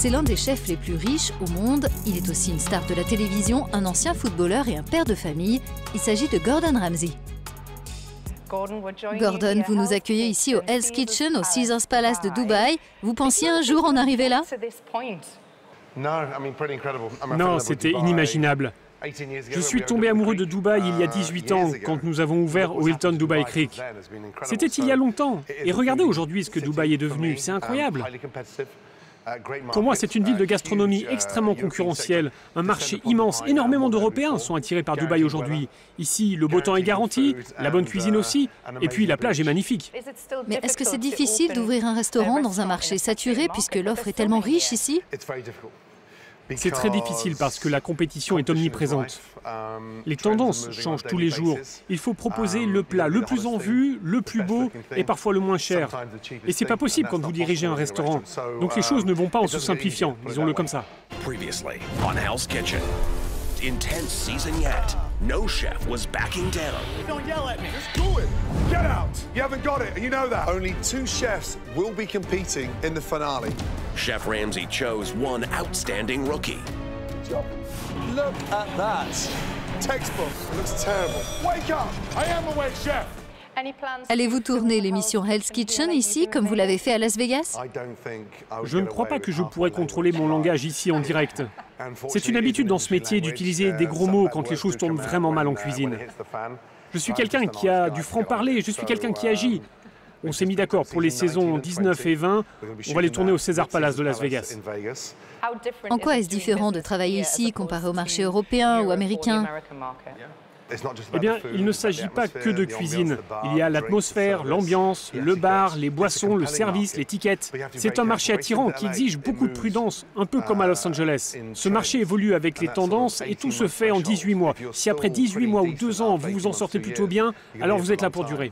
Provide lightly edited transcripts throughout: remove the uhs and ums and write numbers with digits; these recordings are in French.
C'est l'un des chefs les plus riches au monde. Il est aussi une star de la télévision, un ancien footballeur et un père de famille. Il s'agit de Gordon Ramsay. Gordon, vous nous accueillez ici au Hell's Kitchen, au Caesars Palace de Dubaï. Vous pensiez un jour en arriver là? Non, c'était inimaginable. Je suis tombé amoureux de Dubaï il y a 18 ans, quand nous avons ouvert au Hilton Dubai Creek. C'était il y a longtemps. Et regardez aujourd'hui ce que Dubaï est devenu, c'est incroyable. Pour moi, c'est une ville de gastronomie extrêmement concurrentielle, un marché immense. Énormément d'Européens sont attirés par Dubaï aujourd'hui. Ici, le beau temps est garanti, la bonne cuisine aussi, et puis la plage est magnifique. Mais est-ce que c'est difficile d'ouvrir un restaurant dans un marché saturé puisque l'offre est tellement riche ici? C'est très difficile parce que la compétition est omniprésente. Les tendances changent tous les jours. Il faut proposer le plat le plus en vue, le plus beau et parfois le moins cher. Et c'est pas possible quand vous dirigez un restaurant. Donc les choses ne vont pas en se simplifiant, disons-le comme ça. Previously on Hell's Kitchen. Intense season yet. No chef was backing down. Don't yell at me. Just do it. Get out. You haven't got it, and you know that. Only 2 chefs will be competing in the finale. Chef Ramsay chose one outstanding rookie. Look at that. Textbook. It looks terrible. Wake up. I am awake, chef. Allez-vous tourner l'émission Hell's Kitchen ici, comme vous l'avez fait à Las Vegas? Je ne crois pas que je pourrais contrôler mon langage ici en direct. C'est une habitude dans ce métier d'utiliser des gros mots quand les choses tournent vraiment mal en cuisine. Je suis quelqu'un qui a du franc-parler, je suis quelqu'un qui agit. On s'est mis d'accord pour les saisons 19 et 20, on va les tourner au Caesars Palace de Las Vegas. En quoi est-ce différent de travailler ici comparé au marché européen ou américain? Eh bien, il ne s'agit pas que de cuisine. Il y a l'atmosphère, l'ambiance, le bar, les boissons, le service, l'étiquette. C'est un marché attirant qui exige beaucoup de prudence, un peu comme à Los Angeles. Ce marché évolue avec les tendances et tout se fait en 18 mois. Si après 18 mois ou 2 ans, vous vous en sortez plutôt bien, alors vous êtes là pour durer.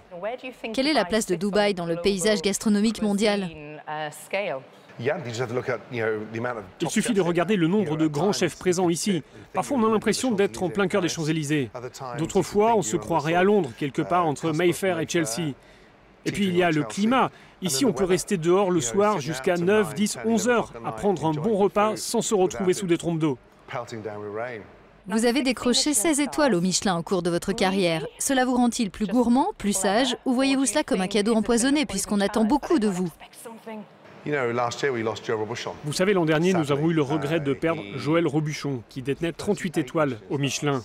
Quelle est la place de Dubaï dans le paysage gastronomique mondial? Il suffit de regarder le nombre de grands chefs présents ici. Parfois, on a l'impression d'être en plein cœur des Champs-Élysées. D'autres fois, on se croirait à Londres, quelque part entre Mayfair et Chelsea. Et puis, il y a le climat. Ici, on peut rester dehors le soir jusqu'à 9, 10, 11 heures à prendre un bon repas sans se retrouver sous des trompes d'eau. Vous avez décroché 16 étoiles au Michelin au cours de votre carrière. Cela vous rend-il plus gourmand, plus sage, ou voyez-vous cela comme un cadeau empoisonné puisqu'on attend beaucoup de vous? Vous savez, l'an dernier, nous avons eu le regret de perdre Joël Robuchon, qui détenait 38 étoiles au Michelin.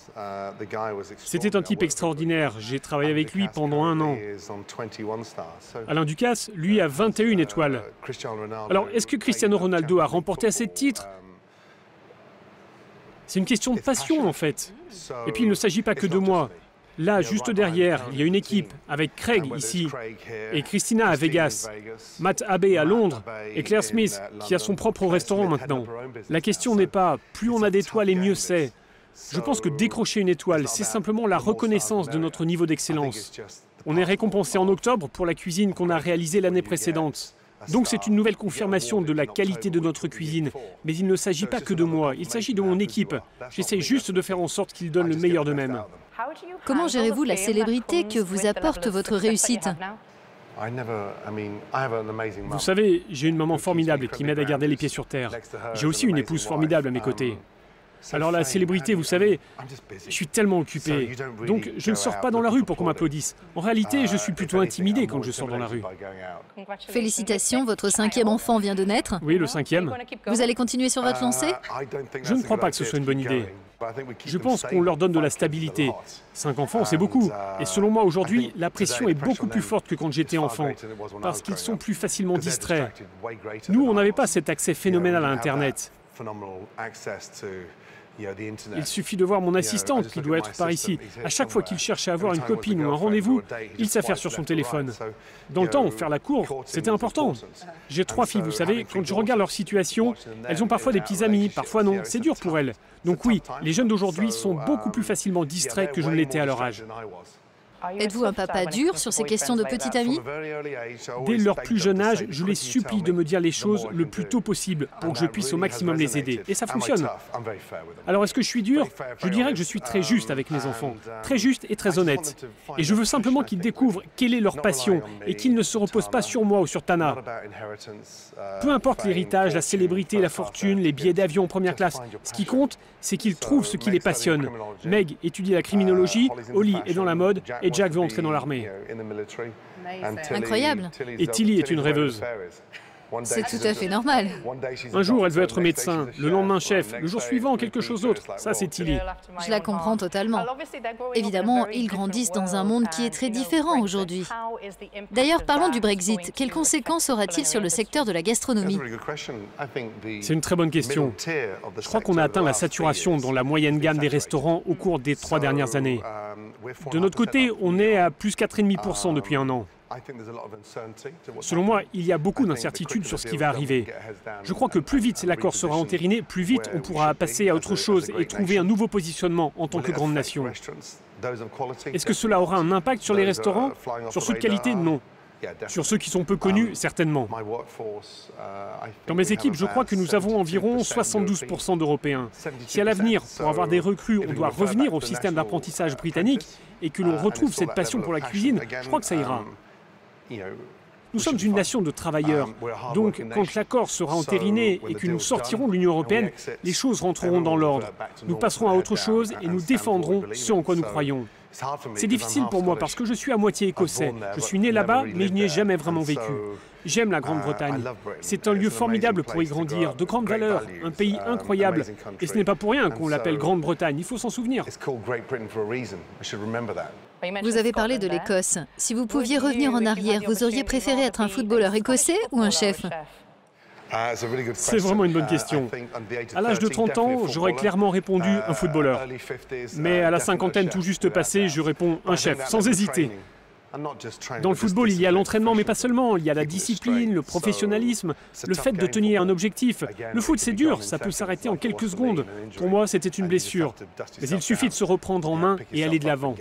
C'était un type extraordinaire. J'ai travaillé avec lui pendant 1 an. Alain Ducasse, lui, a 21 étoiles. Alors, est-ce que Cristiano Ronaldo a remporté assez de titres? C'est une question de passion, en fait. Et puis, il ne s'agit pas que de moi. Là, juste derrière, il y a une équipe avec Craig ici et Christina à Vegas, Matt Abbey à Londres et Claire Smith qui a son propre restaurant maintenant. La question n'est pas plus on a d'étoiles et mieux c'est. Je pense que décrocher une étoile, c'est simplement la reconnaissance de notre niveau d'excellence. On est récompensé en octobre pour la cuisine qu'on a réalisée l'année précédente. Donc c'est une nouvelle confirmation de la qualité de notre cuisine. Mais il ne s'agit pas que de moi, il s'agit de mon équipe. J'essaie juste de faire en sorte qu'ils donnent le meilleur d'eux-mêmes. Comment gérez-vous la célébrité que vous apporte votre réussite? Vous savez, j'ai une maman formidable qui m'aide à garder les pieds sur terre. J'ai aussi une épouse formidable à mes côtés. Alors la célébrité, vous savez, je suis tellement occupé. Donc je ne sors pas dans la rue pour qu'on m'applaudisse. En réalité, je suis plutôt intimidé quand je sors dans la rue. Félicitations, votre 5e enfant vient de naître. Oui, le 5e. Vous allez continuer sur votre lancée? Je ne crois pas que ce soit une bonne idée. Je pense qu'on leur donne de la stabilité. 5 enfants, c'est beaucoup. Et selon moi, aujourd'hui, la pression est beaucoup plus forte que quand j'étais enfant, parce qu'ils sont plus facilement distraits. Nous, on n'avait pas cet accès phénoménal à Internet. Il suffit de voir mon assistante qui doit être par ici. À chaque fois qu'il cherche à avoir une copine ou un rendez-vous, il s'affaire sur son téléphone. Dans le temps, faire la cour, c'était important. J'ai 3 filles, vous savez, quand je regarde leur situation, elles ont parfois des petits amis, parfois non, c'est dur pour elles. Donc oui, les jeunes d'aujourd'hui sont beaucoup plus facilement distraits que je ne l'étais à leur âge. Êtes-vous un papa dur sur ces questions de petit ami? Dès leur plus jeune âge, je les supplie de me dire les choses le plus tôt possible pour que je puisse au maximum les aider. Et ça fonctionne. Alors est-ce que je suis dur? Je dirais que je suis très juste avec mes enfants. Très juste et très honnête. Et je veux simplement qu'ils découvrent quelle est leur passion et qu'ils ne se reposent pas sur moi ou sur Tana. Peu importe l'héritage, la célébrité, la fortune, les billets d'avion en première classe. Ce qui compte, c'est qu'ils trouvent ce qui les passionne. Meg étudie la criminologie, Holly est dans la mode et Jack veut entrer dans l'armée. Incroyable. Et Tilly est une rêveuse. C'est tout à fait normal. Un jour, elle veut être médecin, le lendemain chef, le jour suivant quelque chose d'autre. Ça, c'est Tilly. Je la comprends totalement. Évidemment, ils grandissent dans un monde qui est très différent aujourd'hui. D'ailleurs, parlons du Brexit. Quelles conséquences aura-t-il sur le secteur de la gastronomie? C'est une très bonne question. Je crois qu'on a atteint la saturation dans la moyenne gamme des restaurants au cours des 3 dernières années. De notre côté, on est à plus 4,5% depuis un an. Selon moi, il y a beaucoup d'incertitudes sur ce qui va arriver. Je crois que plus vite l'accord sera entériné, plus vite on pourra passer à autre chose et trouver un nouveau positionnement en tant que grande nation. Est-ce que cela aura un impact sur les restaurants? Sur ceux de qualité, non. Sur ceux qui sont peu connus, certainement. Dans mes équipes, je crois que nous avons environ 72% d'Européens. Si à l'avenir, pour avoir des recrues, on doit revenir au système d'apprentissage britannique et que l'on retrouve cette passion pour la cuisine, je crois que ça ira. Nous sommes une nation de travailleurs, donc quand l'accord sera entériné et que nous sortirons de l'Union européenne, les choses rentreront dans l'ordre. Nous passerons à autre chose et nous défendrons ce en quoi nous croyons. C'est difficile pour moi parce que je suis à moitié écossais. Je suis né là-bas, mais je n'y ai jamais vraiment vécu. J'aime la Grande-Bretagne. C'est un lieu formidable pour y grandir, de grandes valeurs, un pays incroyable. Et ce n'est pas pour rien qu'on l'appelle Grande-Bretagne, il faut s'en souvenir. Vous avez parlé de l'Écosse. Si vous pouviez revenir en arrière, vous auriez préféré être un footballeur écossais ou un chef? C'est vraiment une bonne question. À l'âge de 30 ans, j'aurais clairement répondu un footballeur. Mais à la cinquantaine tout juste passée, je réponds un chef, sans hésiter. Dans le football, il y a l'entraînement, mais pas seulement. Il y a la discipline, le professionnalisme, le fait de tenir un objectif. Le foot, c'est dur, ça peut s'arrêter en quelques secondes. Pour moi, c'était une blessure. Mais il suffit de se reprendre en main et aller de l'avant.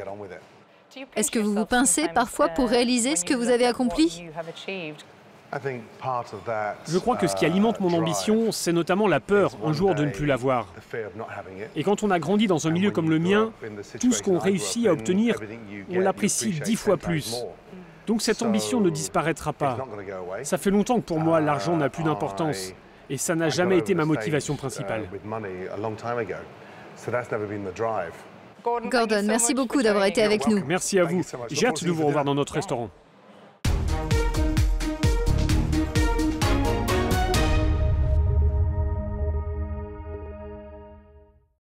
Est-ce que vous vous pincez parfois pour réaliser ce que vous avez accompli? Je crois que ce qui alimente mon ambition, c'est notamment la peur un jour de ne plus l'avoir. Et quand on a grandi dans un milieu comme le mien, tout ce qu'on réussit à obtenir, on l'apprécie 10 fois plus. Donc cette ambition ne disparaîtra pas. Ça fait longtemps que pour moi, l'argent n'a plus d'importance. Et ça n'a jamais été ma motivation principale. Gordon, merci beaucoup d'avoir été avec nous. Merci à vous. J'ai hâte de vous revoir dans notre restaurant.